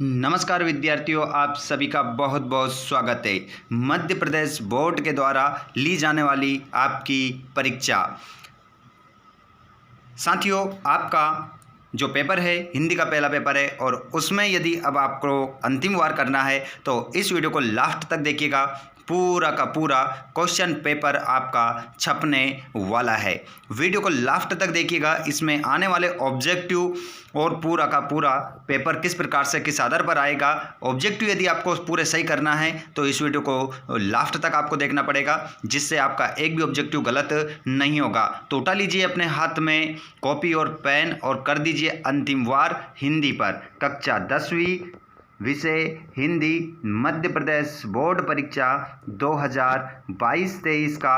नमस्कार विद्यार्थियों, आप सभी का बहुत बहुत स्वागत है। मध्य प्रदेश बोर्ड के द्वारा ली जाने वाली आपकी परीक्षा। साथियों, आपका जो पेपर है हिंदी का पहला पेपर है और उसमें यदि अब आपको अंतिम वार करना है तो इस वीडियो को लास्ट तक देखिएगा। पूरा का पूरा क्वेश्चन पेपर आपका छपने वाला है। वीडियो को लास्ट तक देखिएगा। इसमें आने वाले ऑब्जेक्टिव और पूरा का पूरा पेपर किस प्रकार से किस आधार पर आएगा, ऑब्जेक्टिव यदि आपको पूरे सही करना है तो इस वीडियो को लास्ट तक आपको देखना पड़ेगा, जिससे आपका एक भी ऑब्जेक्टिव गलत नहीं होगा। तो उठा लीजिए अपने हाथ में कॉपी और पेन और कर दीजिए अंतिम वार हिंदी पर। कक्षा 10वीं विषय हिंदी मध्य प्रदेश बोर्ड परीक्षा 2022-23 का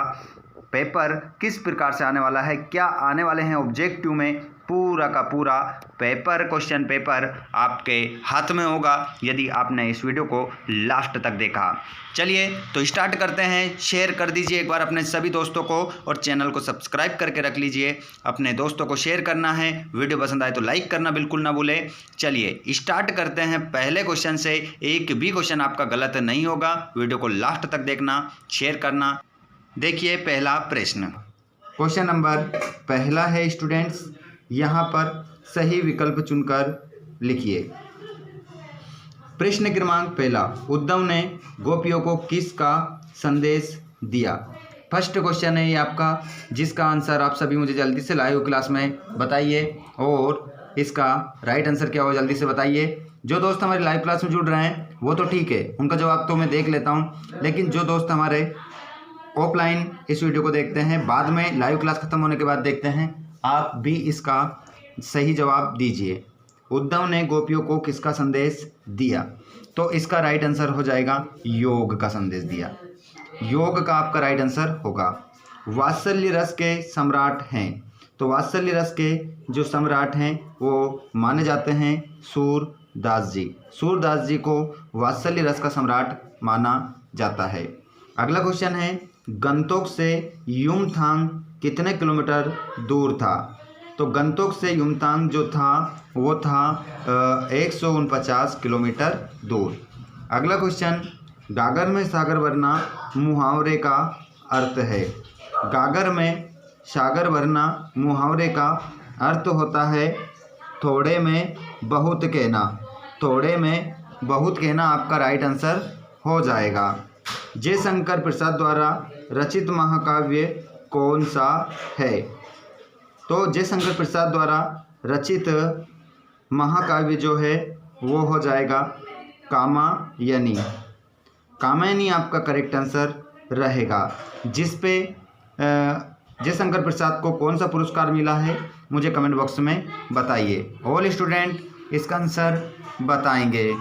पेपर किस प्रकार से आने वाला है, क्या आने वाले हैं ऑब्जेक्टिव में, पूरा का पूरा पेपर क्वेश्चन पेपर आपके हाथ में होगा यदि आपने इस वीडियो को लास्ट तक देखा। चलिए तो स्टार्ट करते हैं। शेयर कर दीजिए एक बार अपने सभी दोस्तों को और चैनल को सब्सक्राइब करके रख लीजिए। अपने दोस्तों को शेयर करना है, वीडियो पसंद आए तो लाइक करना बिल्कुल ना भूलें। चलिए स्टार्ट करते हैं पहले क्वेश्चन से। एक भी क्वेश्चन आपका गलत नहीं होगा। वीडियो को लास्ट तक देखना, शेयर करना। देखिए पहला प्रश्न, क्वेश्चन नंबर पहला है स्टूडेंट्स, यहाँ पर सही विकल्प चुनकर लिखिए। प्रश्न क्रमांक पहला, उद्धव ने गोपियों को किसका संदेश दिया। फर्स्ट क्वेश्चन है ये आपका, जिसका आंसर आप सभी मुझे जल्दी से लाइव क्लास में बताइए और इसका राइट आंसर क्या हो जल्दी से बताइए। जो दोस्त हमारे लाइव क्लास में जुड़ रहे हैं वो तो ठीक है, उनका जवाब तो मैं देख लेता हूँ, लेकिन जो दोस्त हमारे ऑफलाइन इस वीडियो को देखते हैं, बाद में लाइव क्लास खत्म होने के बाद देखते हैं, आप भी इसका सही जवाब दीजिए। उद्धव ने गोपियों को किसका संदेश दिया, तो इसका राइट आंसर हो जाएगा योग का संदेश दिया। योग का आपका राइट आंसर होगा। वात्सल्य रस के सम्राट हैं, तो वात्सल्य रस के जो सम्राट हैं वो माने जाते हैं सूरदास जी। सूरदास जी को वात्सल्य रस का सम्राट माना जाता है। अगला क्वेश्चन है, गंगटोक से युमथांग कितने किलोमीटर दूर था। तो गंगटोक से युमथांग जो था वो था 149 किलोमीटर दूर। अगला क्वेश्चन, गागर में सागर भरना मुहावरे का अर्थ है। गागर में सागर भरना मुहावरे का अर्थ होता है थोड़े में बहुत कहना। थोड़े में बहुत कहना आपका राइट आंसर हो जाएगा। जयशंकर प्रसाद द्वारा रचित महाकाव्य कौन सा है। तो जयशंकर प्रसाद द्वारा रचित महाकाव्य जो है वो हो जाएगा कामायनी। कामायनी आपका करेक्ट आंसर रहेगा। जिस पे जयशंकर प्रसाद को कौन सा पुरस्कार मिला है मुझे कमेंट बॉक्स में बताइए। ऑल स्टूडेंट इसका आंसर बताएंगे।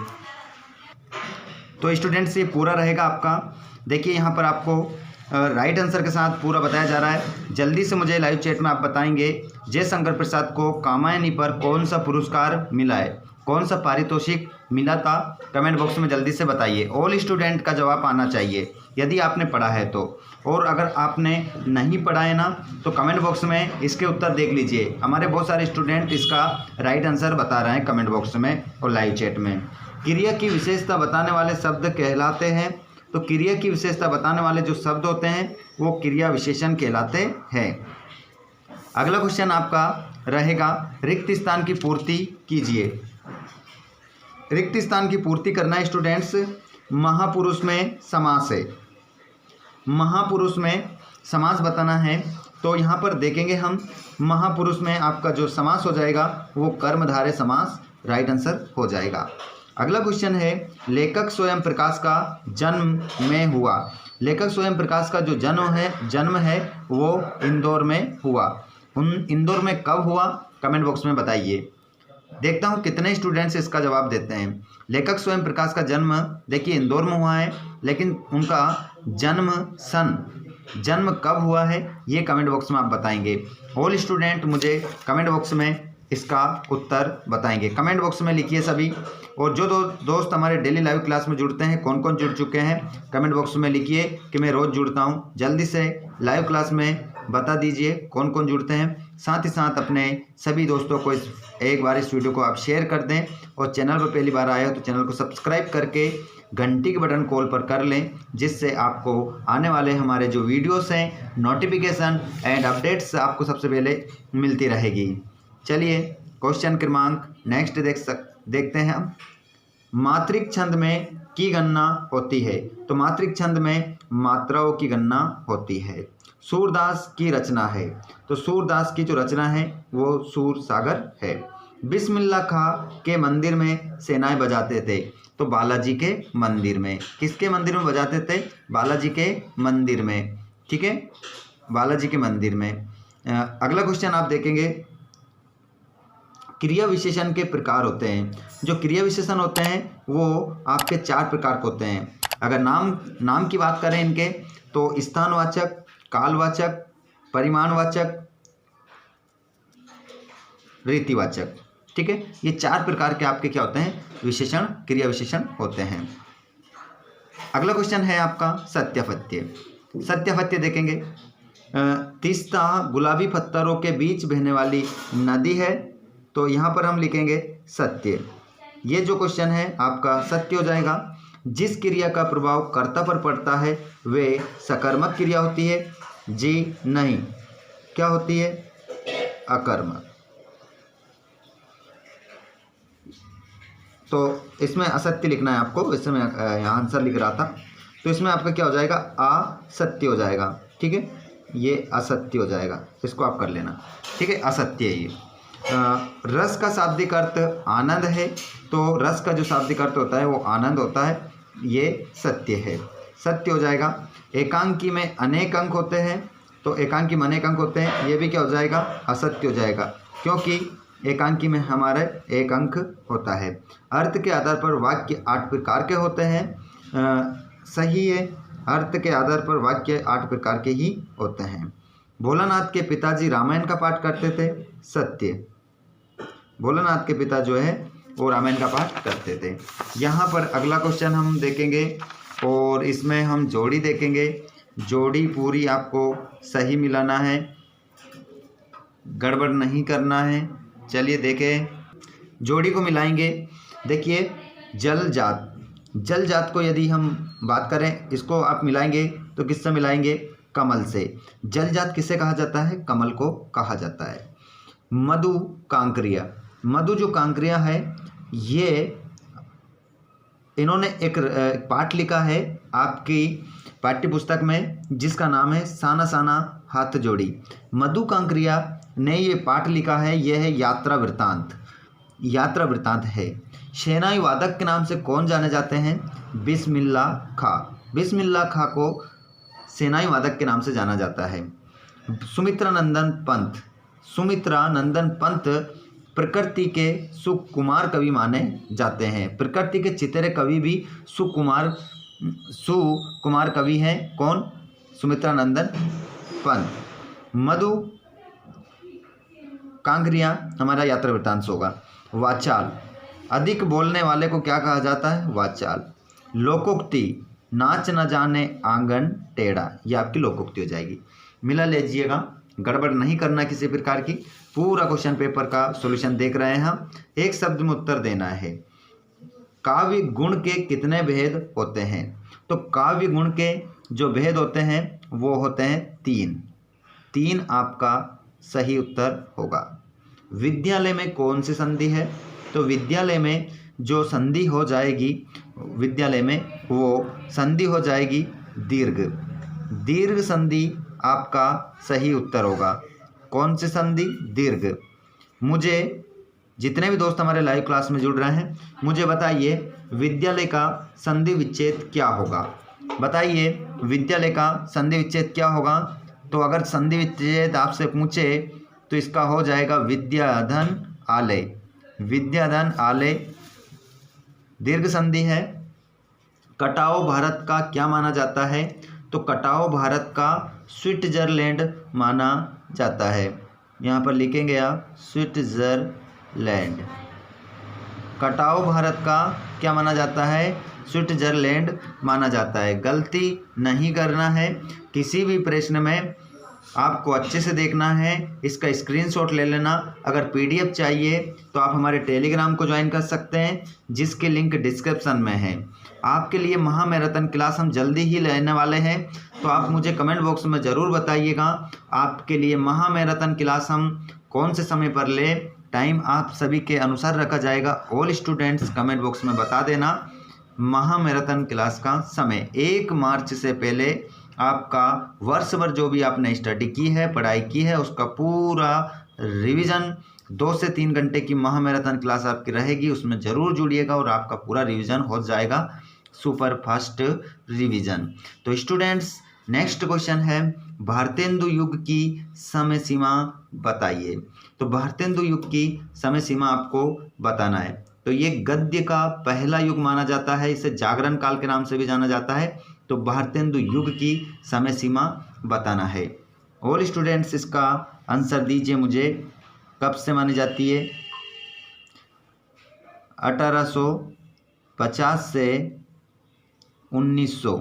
तो स्टूडेंट्स ये पूरा रहेगा आपका। देखिए यहाँ पर आपको राइट आंसर के साथ पूरा बताया जा रहा है। जल्दी से मुझे लाइव चैट में आप बताएंगे जयशंकर प्रसाद को कामायनी पर कौन सा पुरस्कार मिला है, कौन सा पारितोषिक मिला था, कमेंट बॉक्स में जल्दी से बताइए। ऑल स्टूडेंट का जवाब आना चाहिए यदि आपने पढ़ा है तो, और अगर आपने नहीं पढ़ा है ना तो कमेंट बॉक्स में इसके उत्तर देख लीजिए। हमारे बहुत सारे स्टूडेंट इसका राइट आंसर बता रहे हैं कमेंट बॉक्स में और लाइव चैट में। क्रिया की विशेषता बताने वाले शब्द कहलाते हैं। तो क्रिया की विशेषता बताने वाले जो शब्द होते हैं वो क्रिया विशेषण कहलाते हैं। अगला क्वेश्चन आपका रहेगा, रिक्त स्थान की पूर्ति कीजिए। रिक्त स्थान की पूर्ति करना है स्टूडेंट्स, महापुरुष में समास है। महापुरुष में समास बताना है। तो यहाँ पर देखेंगे हम, महापुरुष में आपका जो समास हो जाएगा वो कर्मधारय समास राइट आंसर हो जाएगा। अगला क्वेश्चन है, लेखक स्वयं प्रकाश का जन्म में हुआ। लेखक स्वयं प्रकाश का जो जन्म है वो इंदौर में हुआ। इंदौर में कब हुआ कमेंट बॉक्स में बताइए। देखता हूँ कितने स्टूडेंट्स इसका जवाब देते हैं। लेखक स्वयं प्रकाश का जन्म देखिए इंदौर में हुआ है, लेकिन उनका जन्म कब हुआ है ये कमेंट बॉक्स में आप बताएंगे। ऑल स्टूडेंट मुझे कमेंट बॉक्स में इसका उत्तर बताएंगे। कमेंट बॉक्स में लिखिए सभी। और जो दोस्त हमारे डेली लाइव क्लास में जुड़ते हैं, कौन कौन जुड़ चुके हैं कमेंट बॉक्स में लिखिए कि मैं रोज़ जुड़ता हूं। जल्दी से लाइव क्लास में बता दीजिए कौन कौन जुड़ते हैं। साथ ही साथ अपने सभी दोस्तों को एक बार इस वीडियो को आप शेयर कर दें, और चैनल पर पहली बार आए हो तो चैनल को सब्सक्राइब करके घंटी के बटन कॉल पर कर लें, जिससे आपको आने वाले हमारे जो वीडियोस हैं नोटिफिकेशन एंड अपडेट्स आपको सबसे पहले मिलती रहेगी। चलिए क्वेश्चन क्रमांक नेक्स्ट देखते हैं हम। मात्रिक छंद में की गणना होती है, तो मात्रिक छंद में मात्राओं की गणना होती है। सूरदास की रचना है, तो सूरदास की जो रचना है वो सूर सागर है। बिस्मिल्लाह खां के मंदिर में सेनाएं बजाते थे, तो बालाजी के मंदिर में। किसके मंदिर में बजाते थे? बालाजी के मंदिर में। ठीक है, बालाजी के मंदिर में। अगला क्वेश्चन आप देखेंगे, क्रिया विशेषण के प्रकार होते हैं। जो क्रिया विशेषण होते हैं वो आपके 4 प्रकार के होते हैं। अगर नाम की बात करें इनके, तो स्थानवाचक, कालवाचक, परिमाणवाचक, रीतिवाचक। ठीक है, ये 4 प्रकार के आपके क्या होते हैं? विशेषण, क्रिया विशेषण होते हैं। अगला क्वेश्चन है आपका सत्यापत्य। सत्यापत्य देखेंगे, तीस्ता गुलाबी पत्थरों के बीच बहने वाली नदी है, तो यहाँ पर हम लिखेंगे सत्य। ये जो क्वेश्चन है आपका सत्य हो जाएगा। जिस क्रिया का प्रभाव कर्ता पर पड़ता है वे सकर्मक क्रिया होती है। जी नहीं, क्या होती है? अकर्मक। तो इसमें असत्य लिखना है आपको, इसमें यहाँ आंसर लिख रहा था, तो इसमें आपका क्या हो जाएगा? असत्य हो जाएगा। ठीक है, ये असत्य हो जाएगा, इसको आप कर लेना। ठीक है, असत्य है ये। रस का शाब्दिक अर्थ आनंद है, तो रस का जो शाब्दिक अर्थ होता है वो आनंद होता है, ये सत्य है, सत्य हो जाएगा। एकांकी में अनेक अंक होते हैं, तो एकांकी में अनेक अंक होते हैं, ये भी क्या हो जाएगा? असत्य हो जाएगा, क्योंकि एकांकी में हमारे एक अंक होता है। अर्थ के आधार पर वाक्य 8 प्रकार के होते हैं, सही है। अर्थ के आधार पर वाक्य 8 प्रकार के ही होते हैं। भोलानाथ के पिताजी रामायण का पाठ करते थे, सत्य। भोलानाथ के पिता जो है वो रामायण का पाठ करते थे। यहाँ पर अगला क्वेश्चन हम देखेंगे और इसमें हम जोड़ी देखेंगे। जोड़ी पूरी आपको सही मिलाना है, गड़बड़ नहीं करना है। चलिए देखें, जोड़ी को मिलाएंगे। देखिए, जल जात, जल जात को यदि हम बात करें, इसको आप मिलाएंगे तो किससे मिलाएंगे? कमल से। जल जात किसे कहा जाता है? कमल को कहा जाता है। मधु कांकरिया, मधु जो कांकरिया है, ये इन्होंने एक पाठ लिखा है आपकी पाठ्य पुस्तक में, जिसका नाम है साना साना हाथ जोड़ी। मधु कांकरिया ने ये पाठ लिखा है, यह है यात्रा वृत्तांत, यात्रा वृत्तांत है। शहनाई वादक के नाम से कौन जाने जाते हैं? बिस्मिल्लाह खां। बिस्मिल्लाह खां को शहनाई वादक के नाम से जाना जाता है। सुमित्रा नंदन पंत, सुमित्रा नंदन पंत प्रकृति के सुकुमार कवि माने जाते हैं। प्रकृति के चितरे कवि भी सुकुमार कवि हैं। कौन? सुमित्रा नंदन पंत। मधु कांकरिया हमारा यात्रा वृत्तांत होगा। वाचाल, अधिक बोलने वाले को क्या कहा जाता है? वाचाल। लोकोक्ति, नाच न जाने आंगन टेढ़ा, ये आपकी लोकोक्ति हो जाएगी। मिला लीजिएगा, गड़बड़ नहीं करना किसी प्रकार की। पूरा क्वेश्चन पेपर का सॉल्यूशन देख रहे हैं हम, एक शब्द में उत्तर देना है। काव्य गुण के कितने भेद होते हैं? तो काव्य गुण के जो भेद होते हैं वो होते हैं 3 आपका सही उत्तर होगा। विद्यालय में कौन सी संधि है? तो विद्यालय में जो संधि हो जाएगी, विद्यालय में वो संधि हो जाएगी दीर्घ। दीर्घ संधि आपका सही उत्तर होगा। कौन सी संधि? दीर्घ। मुझे जितने भी दोस्त हमारे लाइव क्लास में जुड़ रहे हैं, मुझे बताइए विद्यालय का संधि विच्छेद क्या होगा? बताइए विद्यालय का संधि विच्छेद क्या होगा? तो अगर संधि विच्छेद आपसे पूछे तो इसका हो जाएगा विद्याधन आलय। विद्याधन आलय दीर्घ संधि है। कटाओ भारत का क्या माना जाता है? तो कटाओ भारत का स्विट्जरलैंड माना जाता है। यहाँ पर लिखेंगे आप स्विट्जरलैंड। कटाओ भारत का क्या माना जाता है? स्विट्जरलैंड माना जाता है। गलती नहीं करना है, किसी भी प्रश्न में आपको अच्छे से देखना है, इसका स्क्रीनशॉट ले लेना। अगर पीडीएफ चाहिए तो आप हमारे टेलीग्राम को ज्वाइन कर सकते हैं, जिसकी लिंक डिस्क्रिप्शन में है। आपके लिए महामैराथन क्लास हम जल्दी ही लेने वाले हैं, तो आप मुझे कमेंट बॉक्स में ज़रूर बताइएगा आपके लिए महामैराथन क्लास हम कौन से समय पर ले। टाइम आप सभी के अनुसार रखा जाएगा। ऑल स्टूडेंट्स कमेंट बॉक्स में बता देना महामैराथन क्लास का समय। 1 मार्च से पहले आपका वर्ष भर जो भी आपने स्टडी की है, पढ़ाई की है, उसका पूरा रिवीजन 2 से 3 घंटे की महामैराथन क्लास आपकी रहेगी। उसमें ज़रूर जुड़िएगा और आपका पूरा रिवीजन हो जाएगा, सुपर फास्ट रिवीजन। तो स्टूडेंट्स नेक्स्ट क्वेश्चन है, भारतेंदु युग की समय सीमा बताइए। तो भारतेंदु युग की समय सीमा आपको बताना है। तो ये गद्य का पहला युग माना जाता है, इसे जागरण काल के नाम से भी जाना जाता है। तो भारतेंदु युग की समय सीमा बताना है। ऑल स्टूडेंट्स इसका आंसर दीजिए मुझे, कब से मानी जाती है? 1850 से 1900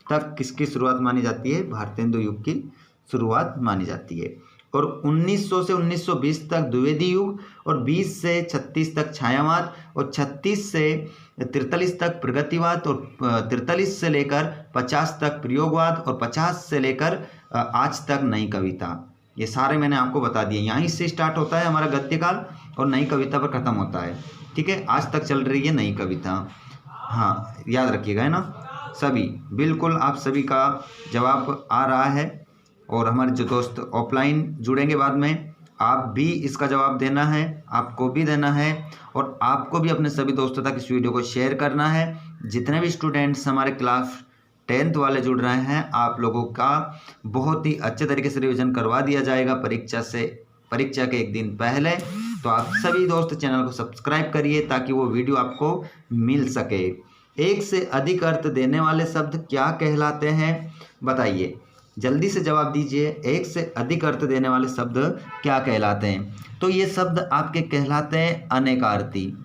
तक किसकी शुरुआत मानी जाती है? भारतेंदु युग की शुरुआत मानी जाती है। और 1900 से 1920 तक द्विवेदी युग, और 20 से 36 तक छायावाद, और 36 से 43 तक प्रगतिवाद, और 43 से लेकर 50 तक प्रयोगवाद, और 50 से लेकर आज तक नई कविता। ये सारे मैंने आपको बता दिए। यहीं से स्टार्ट होता है हमारा गद्य काल और नई कविता पर ख़त्म होता है। ठीक है, आज तक चल रही है नई कविता। हाँ, याद रखिएगा, है ना सभी। बिल्कुल आप सभी का जवाब आ रहा है। और हमारे जो दोस्त ऑफलाइन जुड़ेंगे बाद में, आप भी इसका जवाब देना है, आपको भी देना है, और आपको भी अपने सभी दोस्तों तक इस वीडियो को शेयर करना है। जितने भी स्टूडेंट्स हमारे क्लास 10th वाले जुड़ रहे हैं, आप लोगों का बहुत ही अच्छे तरीके से रिवीजन करवा दिया जाएगा परीक्षा के एक दिन पहले। तो आप सभी दोस्त चैनल को सब्सक्राइब करिए ताकि वो वीडियो आपको मिल सके। एक से अधिक अर्थ देने वाले शब्द क्या कहलाते हैं? बताइए, जल्दी से जवाब दीजिए। एक से अधिक अर्थ देने वाले शब्द क्या कहलाते हैं? तो ये शब्द आपके कहलाते हैं अनेकार्थी।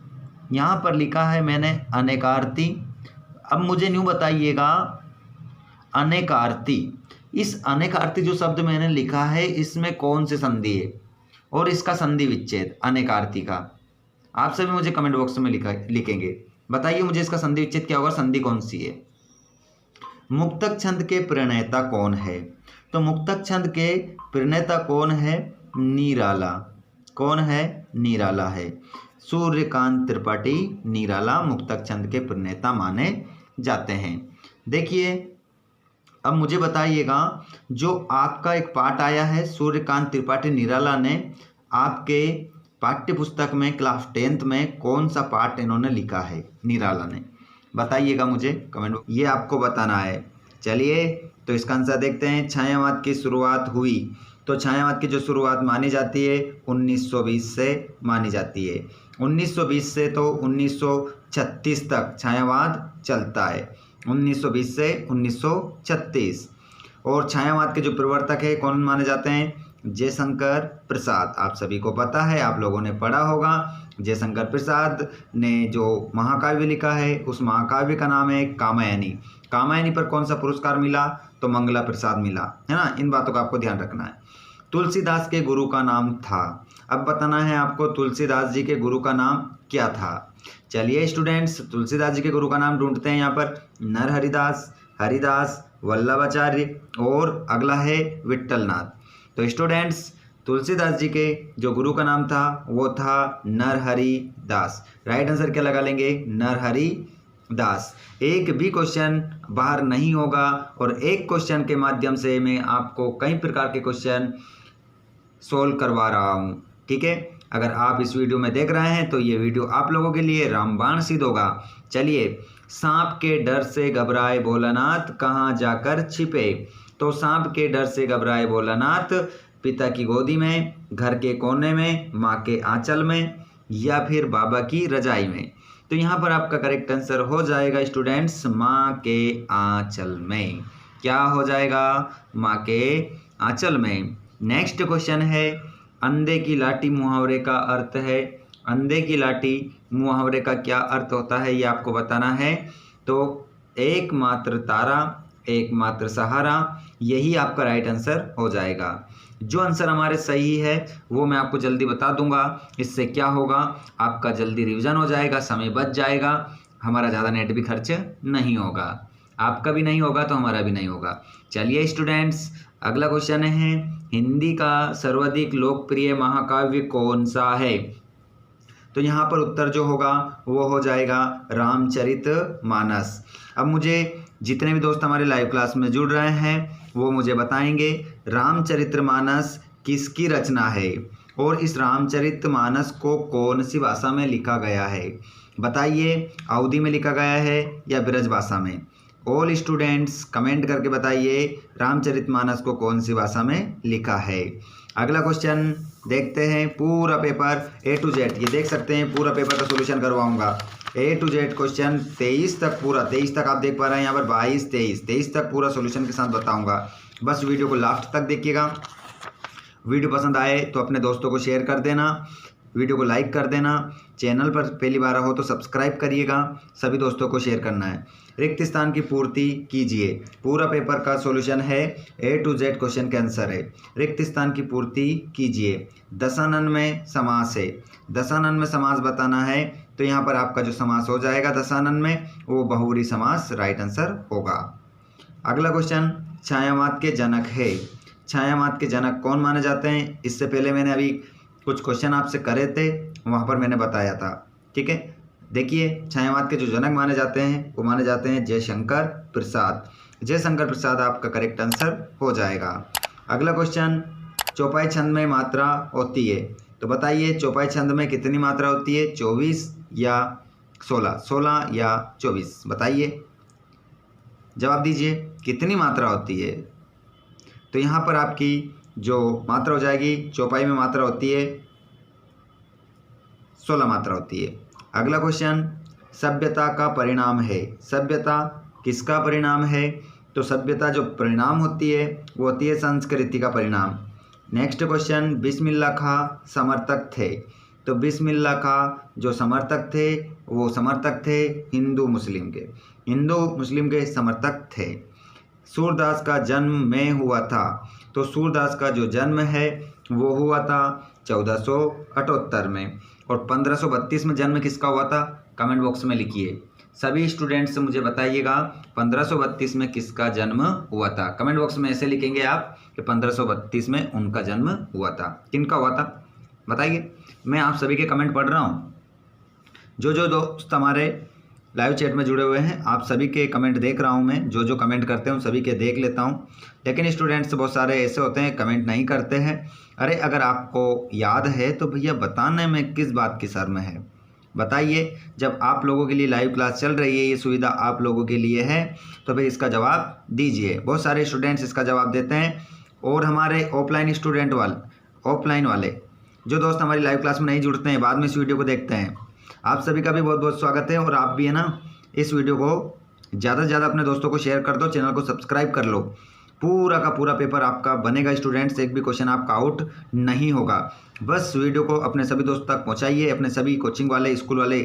यहाँ पर लिखा है मैंने अनेकार्थी। अब मुझे न्यू बताइएगा, अनेकार्थी, इस अनेकार्थी जो शब्द मैंने लिखा है इसमें कौन से संधि है और इसका संधि विच्छेद अनेकार्थी का? आप सभी मुझे कमेंट बॉक्स में लिखेंगे। बताइए मुझे इसका संधि विच्छेद क्या होगा, संधि कौन सी है? मुक्तक छंद के प्रणेता कौन है? तो मुक्तक छंद के प्रणेता कौन है? निराला। कौन है? निराला है। सूर्यकांत त्रिपाठी निराला मुक्तक छंद के प्रणेता माने जाते हैं। देखिए, अब मुझे बताइएगा, जो आपका एक पाठ आया है सूर्यकांत त्रिपाठी निराला ने, आपके पाठ्य पुस्तक में क्लास 10th में कौन सा पाठ इन्होंने लिखा है निराला ने? बताइएगा मुझे कमेंट। ये आपको बताना है। चलिए, तो इसका आंसर देखते हैं। छायावाद की शुरुआत हुई, तो छायावाद की जो शुरुआत मानी जाती है 1920 से मानी जाती है। 1920 से तो 1936 तक छायावाद चलता है, 1920 से 1936। और छायावाद के जो प्रवर्तक है कौन माने जाते हैं? जयशंकर प्रसाद। आप सभी को पता है, आप लोगों ने पढ़ा होगा। जयशंकर प्रसाद ने जो महाकाव्य लिखा है उस महाकाव्य का नाम है कामायनी। कामायनी पर कौन सा पुरस्कार मिला? तो मंगला प्रसाद मिला, है ना। इन बातों का आपको ध्यान रखना है। तुलसीदास के गुरु का नाम था। अब बताना है आपको तुलसीदास जी के गुरु का नाम क्या था। चलिए स्टूडेंट्स, तुलसीदास जी के गुरु का नाम ढूंढते हैं। यहाँ पर नरहरिदास, हरिदास, वल्लभाचार्य, और अगला है विट्ठलनाथ। तो स्टूडेंट्स, तुलसीदास जी के जो गुरु का नाम था वो था नरहरि दास। राइट आंसर क्या लगा लेंगे? नरहरि दास। एक भी क्वेश्चन बाहर नहीं होगा, और एक क्वेश्चन के माध्यम से मैं आपको कई प्रकार के क्वेश्चन सोल्व करवा रहा हूँ। ठीक है, अगर आप इस वीडियो में देख रहे हैं तो ये वीडियो आप लोगों के लिए रामबाण सिद्ध होगा। चलिए, सांप के डर से घबराए भोलानाथ कहाँ जाकर छिपे? तो सांप के डर से घबराए भोलानाथ पिता की गोदी में, घर के कोने में, माँ के आंचल में, या फिर बाबा की रजाई में। तो यहाँ पर आपका करेक्ट आंसर हो जाएगा स्टूडेंट्स, माँ के आंचल में। क्या हो जाएगा? माँ के आंचल में। नेक्स्ट क्वेश्चन है, अंधे की लाठी मुहावरे का अर्थ है। अंधे की लाठी मुहावरे का क्या अर्थ होता है ये आपको बताना है। तो एकमात्र तारा, एकमात्र सहारा, यही आपका राइट आंसर हो जाएगा। जो आंसर हमारे सही है वो मैं आपको जल्दी बता दूंगा। इससे क्या होगा, आपका जल्दी रिवीजन हो जाएगा, समय बच जाएगा, हमारा ज़्यादा नेट भी खर्च नहीं होगा, आपका भी नहीं होगा तो हमारा भी नहीं होगा। चलिए स्टूडेंट्स, अगला क्वेश्चन है, हिंदी का सर्वाधिक लोकप्रिय महाकाव्य कौन सा है? तो यहाँ पर उत्तर जो होगा वो हो जाएगा रामचरितमानस। अब मुझे जितने भी दोस्त हमारे लाइव क्लास में जुड़ रहे हैं वो मुझे बताएंगे रामचरितमानस किसकी रचना है और इस रामचरितमानस को कौन सी भाषा में लिखा गया है? बताइए, अवधी में लिखा गया है या ब्रज भाषा में? ऑल स्टूडेंट्स कमेंट करके बताइए रामचरितमानस को कौन सी भाषा में लिखा है। अगला क्वेश्चन देखते हैं, पूरा पेपर A to Z, ये देख सकते हैं पूरा पेपर का सॉल्यूशन करवाऊंगा। A to Z क्वेश्चन 23 तक, पूरा 23 तक आप देख पा रहे हैं, यहाँ पर 22, 23 तक पूरा सॉल्यूशन के साथ बताऊंगा। बस वीडियो को लास्ट तक देखिएगा। वीडियो पसंद आए तो अपने दोस्तों को शेयर कर देना, वीडियो को लाइक कर देना, चैनल पर पहली बार हो तो सब्सक्राइब करिएगा, सभी दोस्तों को शेयर करना है। रिक्त स्थान की पूर्ति कीजिए, पूरा पेपर का सॉल्यूशन है, A to Z क्वेश्चन का आंसर है रिक्त स्थान की पूर्ति कीजिए। दशानन में समास है, दशानन में समास बताना है तो यहाँ पर आपका जो समास हो जाएगा दशानन में वो बहुव्रीहि समास राइट आंसर होगा। अगला क्वेश्चन, छायावाद के जनक है, छायावाद के जनक कौन माने जाते हैं? इससे पहले मैंने अभी कुछ क्वेश्चन आपसे करे थे, वहाँ पर मैंने बताया था, ठीक है। देखिए, छायावाद के जो जनक माने जाते हैं वो माने जाते हैं जयशंकर प्रसाद। जयशंकर प्रसाद आपका करेक्ट आंसर हो जाएगा। अगला क्वेश्चन, चौपाई छंद में मात्रा होती है, तो बताइए चौपाई छंद में कितनी मात्रा होती है? 24 या 16? 16 या 24? बताइए, जवाब दीजिए, कितनी मात्रा होती है? तो यहाँ पर आपकी जो मात्रा हो जाएगी, चौपाई में मात्रा होती है 16 मात्रा होती है। अगला क्वेश्चन, सभ्यता का परिणाम है, सभ्यता किसका परिणाम है? तो सभ्यता जो परिणाम होती है वो होती है संस्कृति का परिणाम। नेक्स्ट क्वेश्चन, बिस्मिल्लाह खां समर्थक थे, तो बिस्मिल्लाह खां जो समर्थक थे वो समर्थक थे हिंदू मुस्लिम के, हिंदू मुस्लिम के समर्थक थे। सूरदास का जन्म में हुआ था, तो सूरदास का जो जन्म है वो हुआ था 1478 में, और 1532 में जन्म किसका हुआ था? कमेंट बॉक्स में लिखिए, सभी स्टूडेंट्स मुझे बताइएगा 1532 में किसका जन्म हुआ था। कमेंट बॉक्स में ऐसे लिखेंगे आप कि 1532 में उनका जन्म हुआ था। किनका हुआ था बताइए, मैं आप सभी के कमेंट पढ़ रहा हूँ। जो जो दोस्त हमारे लाइव चैट में जुड़े हुए हैं आप सभी के कमेंट देख रहा हूं मैं, जो जो कमेंट करते हैं सभी के देख लेता हूं। लेकिन स्टूडेंट्स बहुत सारे ऐसे होते हैं कमेंट नहीं करते हैं। अरे अगर आपको याद है तो भैया बताने में किस बात की शर्म है, बताइए। जब आप लोगों के लिए लाइव क्लास चल रही है, ये सुविधा आप लोगों के लिए है, तो भाई इसका जवाब दीजिए। बहुत सारे स्टूडेंट्स इसका जवाब देते हैं, और हमारे ऑफलाइन स्टूडेंट ऑफलाइन वाले जो दोस्त हमारी लाइव क्लास में नहीं जुड़ते हैं, बाद में इस वीडियो को देखते हैं, आप सभी का भी बहुत बहुत स्वागत है। और आप भी है ना, इस वीडियो को ज़्यादा से ज़्यादा अपने दोस्तों को शेयर कर दो, चैनल को सब्सक्राइब कर लो। पूरा का पूरा पेपर आपका बनेगा स्टूडेंट्स, एक भी क्वेश्चन आपका आउट नहीं होगा। बस वीडियो को अपने सभी दोस्तों तक पहुंचाइए, अपने सभी कोचिंग वाले, स्कूल वाले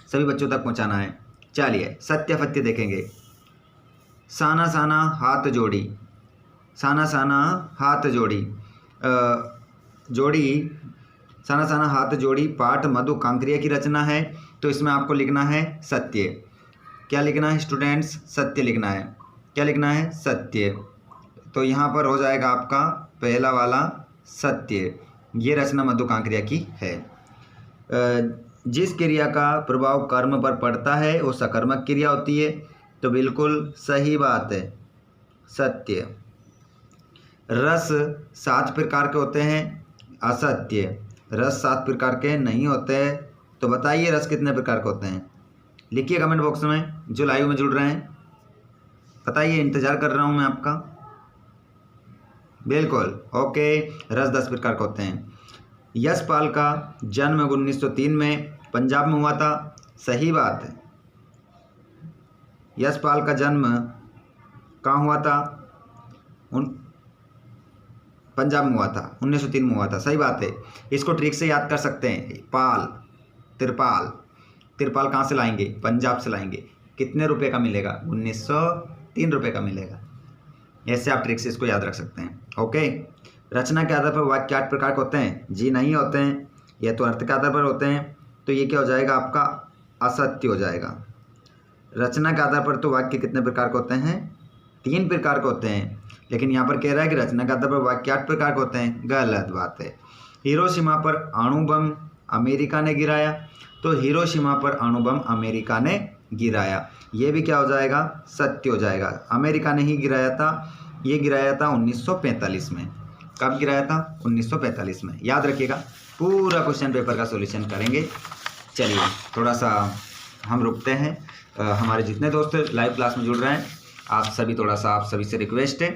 सभी बच्चों तक पहुंचाना है। चलिए सत्य फत्य देखेंगे। साना साना हाथ जोड़ी, साना साना हाथ जोड़ी, जोड़ी साना साना हाथ जोड़ी पाठ मधु कांकरिया की रचना है, तो इसमें आपको लिखना है सत्य। क्या लिखना है स्टूडेंट्स? सत्य लिखना है। क्या लिखना है? सत्य। तो यहाँ पर हो जाएगा आपका पहला वाला सत्य। ये रचना मधु कांकरिया की है। जिस क्रिया का प्रभाव कर्म पर पड़ता है वो सकर्मक क्रिया होती है, तो बिल्कुल सही बात है, सत्य। रस 7 प्रकार के होते हैं, असत्य। रस 7 प्रकार के नहीं होते, तो बताइए रस कितने प्रकार के होते हैं? लिखिए कमेंट बॉक्स में, जो लाइव में जुड़ रहे हैं बताइए, इंतज़ार कर रहा हूं मैं आपका। बिल्कुल ओके, रस 10 प्रकार के होते हैं। यशपाल का जन्म 1903 में पंजाब में हुआ था, सही बात है। यशपाल का जन्म कहाँ हुआ था? पंजाब में हुआ था, 1903 में हुआ था, सही बात है। इसको ट्रिक से याद कर सकते हैं। पाल, तिरपाल, तिरपाल कहाँ से लाएंगे? पंजाब से लाएंगे। कितने रुपए का मिलेगा? 1903 रुपये का मिलेगा। ऐसे आप ट्रिक से इसको याद रख सकते हैं। ओके, रचना के आधार पर वाक्य 8 प्रकार के होते हैं? जी नहीं होते हैं, यह तो अर्थ के आधार पर होते हैं। तो ये क्या हो जाएगा आपका? असत्य हो जाएगा। रचना के आधार पर तो वाक्य कितने प्रकार के होते हैं? 3 प्रकार के होते हैं, लेकिन यहाँ पर कह रहा है कि रचना के आधार पर वाक्य 8 प्रकार के होते हैं। गलत बात है। हिरोशिमा पर अणु बम अमेरिका ने गिराया, तो हिरोशिमा पर अणु बम अमेरिका ने गिराया, ये भी क्या हो जाएगा? सत्य हो जाएगा। अमेरिका ने ही गिराया था, ये गिराया था 1945 में। कब गिराया था? 1945 में। याद रखिएगा, पूरा क्वेश्चन पेपर का सॉल्यूशन करेंगे। चलिए थोड़ा सा हम रुकते हैं। हमारे जितने दोस्त लाइव क्लास में जुड़ रहे हैं, आप सभी से रिक्वेस्ट है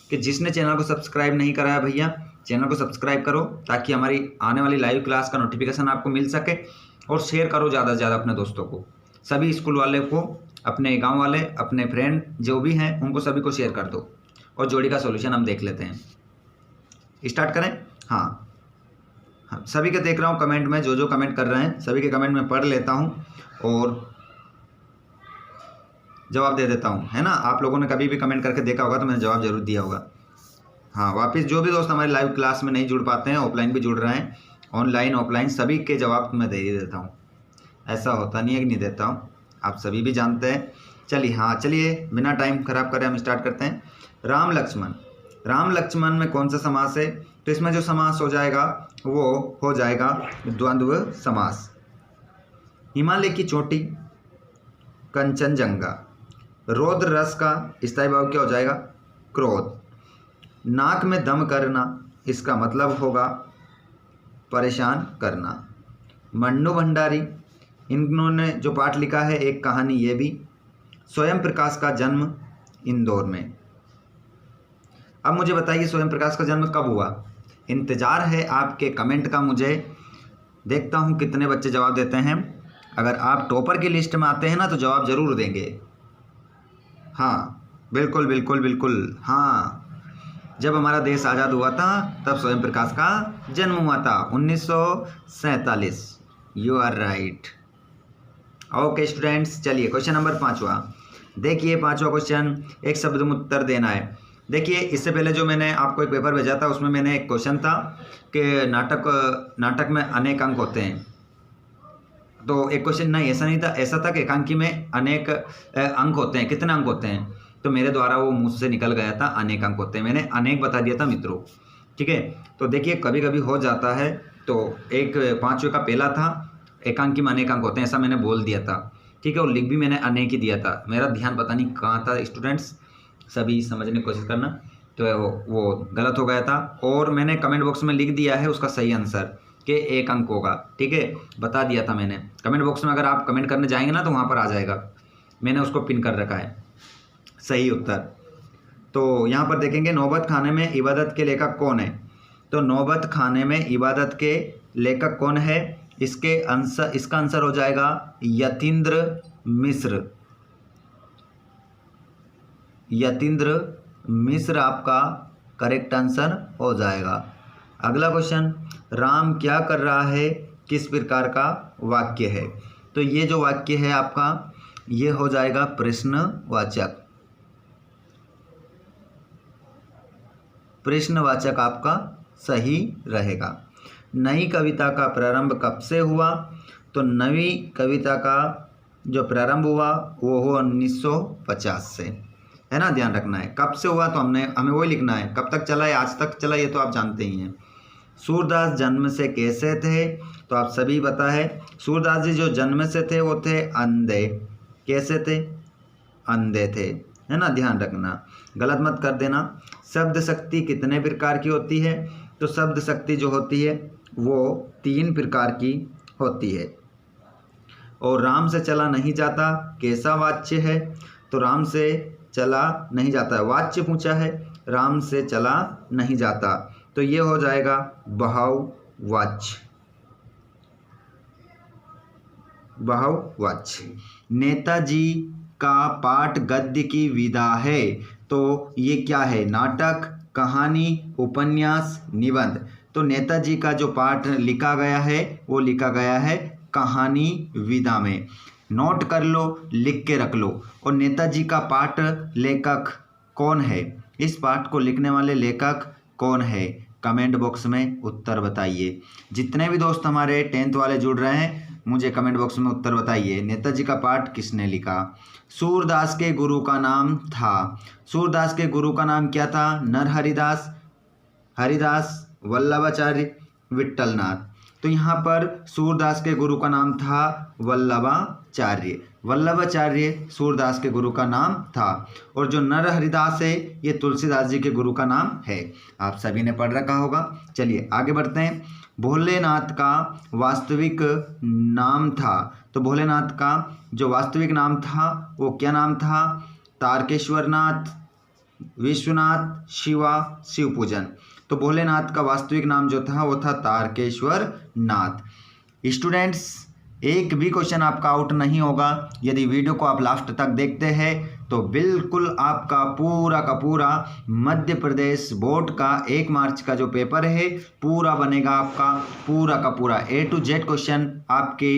कि जिसने चैनल को सब्सक्राइब नहीं कराया भैया, चैनल को सब्सक्राइब करो ताकि हमारी आने वाली लाइव क्लास का नोटिफिकेशन आपको मिल सके। और शेयर करो ज़्यादा से ज़्यादा अपने दोस्तों को, सभी स्कूल वाले को, अपने गांव वाले, अपने फ्रेंड जो भी हैं उनको सभी को शेयर कर दो। और जोड़ी का सॉल्यूशन हम देख लेते हैं। स्टार्ट करें? हाँ, सभी के देख रहा हूँ कमेंट में, जो कमेंट कर रहे हैं सभी के कमेंट में पढ़ लेता हूँ और जवाब दे देता हूँ, है ना। आप लोगों ने कभी भी कमेंट करके देखा होगा तो मैंने जवाब जरूर दिया होगा। हाँ, वापस जो भी दोस्त हमारे लाइव क्लास में नहीं जुड़ पाते हैं, ऑफलाइन भी जुड़ रहे हैं, ऑनलाइन ऑफलाइन सभी के जवाब मैं दे ही देता हूँ। ऐसा होता नहीं है कि नहीं देता हूँ, आप सभी भी जानते हैं। चलिए बिना टाइम खराब करे हम स्टार्ट करते हैं। राम लक्ष्मण में कौन सा समास है? तो इसमें जो समास हो जाएगा वो हो जाएगा द्वंद्व समास। हिमालय की चोटी कंचनजंगा। रौद्र रस का स्थायी भाव क्या हो जाएगा? क्रोध। नाक में दम करना, इसका मतलब होगा परेशान करना। मन्नू भंडारी, इन्होंने जो पाठ लिखा है एक कहानी, ये भी। स्वयं प्रकाश का जन्म इंदौर में। अब मुझे बताइए स्वयं प्रकाश का जन्म कब हुआ? इंतज़ार है आपके कमेंट का मुझे, देखता हूँ कितने बच्चे जवाब देते हैं। अगर आप टॉपर की लिस्ट में आते हैं ना तो जवाब ज़रूर देंगे। हाँ बिल्कुल, हाँ, जब हमारा देश आज़ाद हुआ था तब स्वयं प्रकाश का जन्म हुआ था, 1947। You are right. Okay students, चलिए क्वेश्चन नंबर 5वां देखिए। 5वां क्वेश्चन, एक शब्द में उत्तर देना है। देखिए इससे पहले जो मैंने आपको एक पेपर भेजा था उसमें मैंने एक क्वेश्चन था कि नाटक में अनेक अंक होते हैं। तो एक क्वेश्चन नहीं, ऐसा नहीं था, ऐसा था कि एकांकी में अनेक अंक होते हैं। कितने अंक होते हैं? तो मेरे द्वारा वो मुझसे निकल गया था अनेक अंक होते हैं, मैंने अनेक बता दिया था मित्रों। ठीक है, तो देखिए कभी कभी हो जाता है। तो एक 5वें का पहला था एकांकी में अनेक अंक होते हैं, ऐसा मैंने बोल दिया था। ठीक है, और लिख भी मैंने अनेक ही दिया था। मेरा ध्यान पता नहीं कहाँ था। स्टूडेंट्स सभी समझने की कोशिश करना। तो वो गलत हो गया था और मैंने कमेंट बॉक्स में लिख दिया है उसका सही आंसर कि 1 अंक होगा। ठीक है, बता दिया था मैंने कमेंट बॉक्स में। अगर आप कमेंट करने जाएंगे ना तो वहाँ पर आ जाएगा, मैंने उसको पिन कर रखा है सही उत्तर। तो यहाँ पर देखेंगे नौबत खाने में इबादत के लेखक कौन है? तो नौबत खाने में इबादत के लेखक कौन है? इसका आंसर हो जाएगा यतीन्द्र मिश्र। यतीन्द्र मिश्र आपका करेक्ट आंसर हो जाएगा। अगला क्वेश्चन, राम क्या कर रहा है किस प्रकार का वाक्य है? तो ये जो वाक्य है आपका ये हो जाएगा प्रश्नवाचक। प्रश्नवाचक आपका सही रहेगा। नई कविता का प्रारंभ कब से हुआ? तो नई कविता का जो प्रारंभ हुआ वो हुआ 1950 से, है ना। ध्यान रखना है कब से हुआ, तो हमें वही लिखना है। कब तक चला है? आज तक चला, ये तो आप जानते ही हैं। सूरदास जन्म से कैसे थे? तो आप सभी पता है सूरदास जी जो जन्म से थे वो थे अंधे। कैसे थे? अंधे थे, है ना। ध्यान रखना, गलत मत कर देना। शब्द शक्ति कितने प्रकार की होती है? तो शब्द शक्ति जो होती है वो 3 प्रकार की होती है। और राम से चला नहीं जाता कैसा वाच्य है? तो राम से चला नहीं जाता है, वाच्य पूछा है, राम से चला नहीं जाता, तो ये हो जाएगा बहुवाच्य। बहुवाच्य। नेताजी का पाठ गद्य की विधा है, तो ये क्या है? नाटक, कहानी, उपन्यास, निबंध। तो नेताजी का जो पाठ लिखा गया है वो लिखा गया है कहानी विधा में। नोट कर लो, लिख के रख लो। और नेताजी का पाठ लेखक कौन है? इस पाठ को लिखने वाले लेखक कौन है? कमेंट बॉक्स में उत्तर बताइए। जितने भी दोस्त हमारे 10th वाले जुड़ रहे हैं मुझे कमेंट बॉक्स में उत्तर बताइए। नेताजी का पाठ किसने लिखा? सूरदास के गुरु का नाम था। सूरदास के गुरु का नाम क्या था? नरहरिदास, हरिदास, वल्लभाचार्य, विट्ठलनाथ। तो यहाँ पर सूरदास के गुरु का नाम था वल्लभाचार्य। वल्लभाचार्य सूरदास के गुरु का नाम था। और जो नरहरिदास है ये तुलसीदास जी के गुरु का नाम है। आप सभी ने पढ़ रखा होगा। चलिए आगे बढ़ते हैं। भोलेनाथ का वास्तविक नाम था। तो भोलेनाथ का जो वास्तविक नाम था वो क्या नाम था? तारकेश्वरनाथ, विश्वनाथ, शिवा, शिवपूजन। तो भोलेनाथ का वास्तविक नाम जो था वो था तारकेश्वर नाथ। स्टूडेंट्स, एक भी क्वेश्चन आपका आउट नहीं होगा यदि वीडियो को आप लास्ट तक देखते हैं। तो बिल्कुल आपका पूरा का पूरा मध्य प्रदेश बोर्ड का 1 मार्च का जो पेपर है पूरा बनेगा। आपका पूरा का पूरा A to Z क्वेश्चन आपके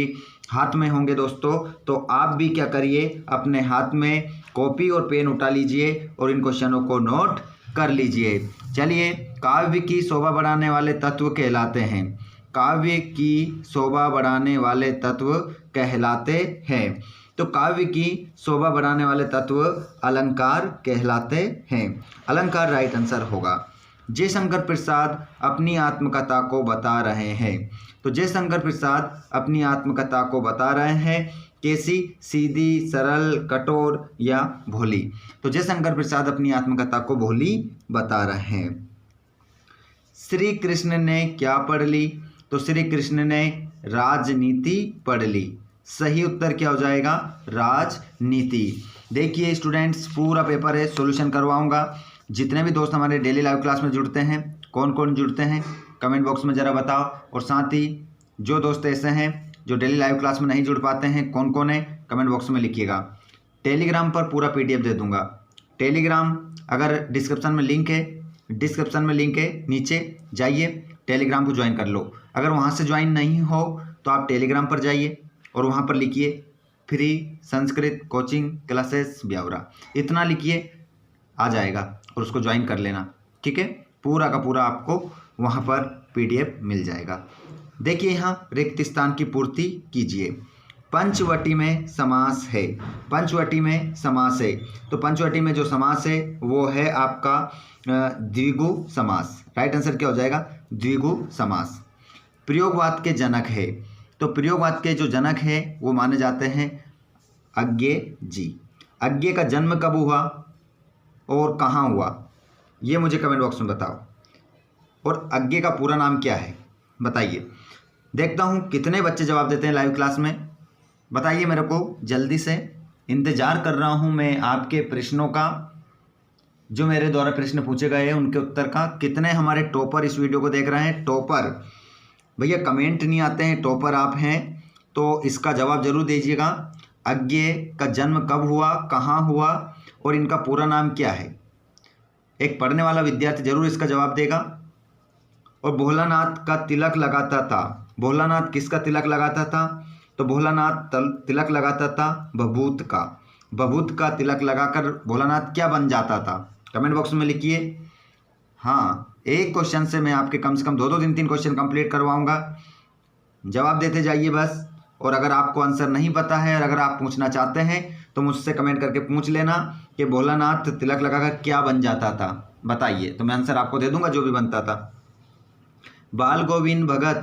हाथ में होंगे दोस्तों। तो आप भी क्या करिए, अपने हाथ में कॉपी और पेन उठा लीजिए और इन क्वेश्चनों को नोट कर लीजिए। चलिए, काव्य की शोभा बढ़ाने वाले तत्व कहलाते हैं। काव्य की शोभा बढ़ाने वाले तत्व कहलाते हैं। तो काव्य की शोभा बढ़ाने वाले तत्व अलंकार कहलाते हैं। अलंकार राइट आंसर होगा। जयशंकर प्रसाद अपनी आत्मकथा को बता रहे हैं। तो जयशंकर प्रसाद अपनी आत्मकथा को बता रहे हैं। कैसी? सीधी, सरल, कठोर या भोली? तो जयशंकर प्रसाद अपनी आत्मकथा को भोली बता रहे हैं। श्री कृष्ण ने क्या पढ़ ली? तो श्री कृष्ण ने राजनीति पढ़ ली। सही उत्तर क्या हो जाएगा? राजनीति। देखिए स्टूडेंट्स, पूरा पेपर है, सॉल्यूशन करवाऊंगा। जितने भी दोस्त हमारे डेली लाइव क्लास में जुड़ते हैं, कौन कौन जुड़ते हैं कमेंट बॉक्स में ज़रा बताओ। और साथ ही जो दोस्त ऐसे हैं जो डेली लाइव क्लास में नहीं जुड़ पाते हैं, कौन कौन है कमेंट बॉक्स में लिखिएगा। टेलीग्राम पर पूरा PDF दे दूंगा। टेलीग्राम अगर डिस्क्रिप्शन में लिंक है, डिस्क्रिप्शन में लिंक है, नीचे जाइए टेलीग्राम को ज्वाइन कर लो। अगर वहाँ से ज्वाइन नहीं हो तो आप टेलीग्राम पर जाइए और वहाँ पर लिखिए free Sanskrit coaching classes Biaora, इतना लिखिए, आ जाएगा और उसको ज्वाइन कर लेना। ठीक है, पूरा का पूरा आपको वहाँ पर PDF मिल जाएगा। देखिए यहाँ रिक्त स्थान की पूर्ति कीजिए। पंचवटी में समास है। पंचवटी में समास है। तो पंचवटी में जो समास है वो है आपका द्विगु समास। राइट आंसर क्या हो जाएगा? द्विगु समास। प्रयोगवाद के जनक है। तो प्रयोगवाद के जो जनक है वो माने जाते हैं अज्ञे जी। अज्ञे का जन्म कब हुआ और कहाँ हुआ ये मुझे कमेंट बॉक्स में बताओ। और अज्ञे का पूरा नाम क्या है बताइए। देखता हूँ कितने बच्चे जवाब देते हैं लाइव क्लास में। बताइए मेरे को जल्दी से, इंतज़ार कर रहा हूँ मैं आपके प्रश्नों का, जो मेरे द्वारा प्रश्न पूछे गए हैं उनके उत्तर का। कितने हमारे टॉपर इस वीडियो को देख रहे हैं? टॉपर भैया कमेंट नहीं आते हैं, टॉपर आप हैं तो इसका जवाब जरूर दीजिएगा। अज्ञे का जन्म कब हुआ, कहाँ हुआ और इनका पूरा नाम क्या है? एक पढ़ने वाला विद्यार्थी जरूर इसका जवाब देगा। और भोलानाथ का तिलक लगाता था। भोलानाथ किसका तिलक लगाता था? तो भोलानाथ तिलक लगाता था भभूत का। भभूत का तिलक लगाकर भोलानाथ क्या बन जाता था? कमेंट बॉक्स में लिखिए। हाँ, एक क्वेश्चन से मैं आपके कम से कम 2-2 3-3 क्वेश्चन कंप्लीट करवाऊंगा। जवाब देते जाइए बस। और अगर आपको आंसर नहीं पता है और अगर आप पूछना चाहते हैं तो मुझसे कमेंट करके पूछ लेना कि भोलानाथ तिलक लगाकर क्या बन जाता था, बताइए, तो मैं आंसर आपको दे दूंगा जो भी बनता था। बाल गोविंद भगत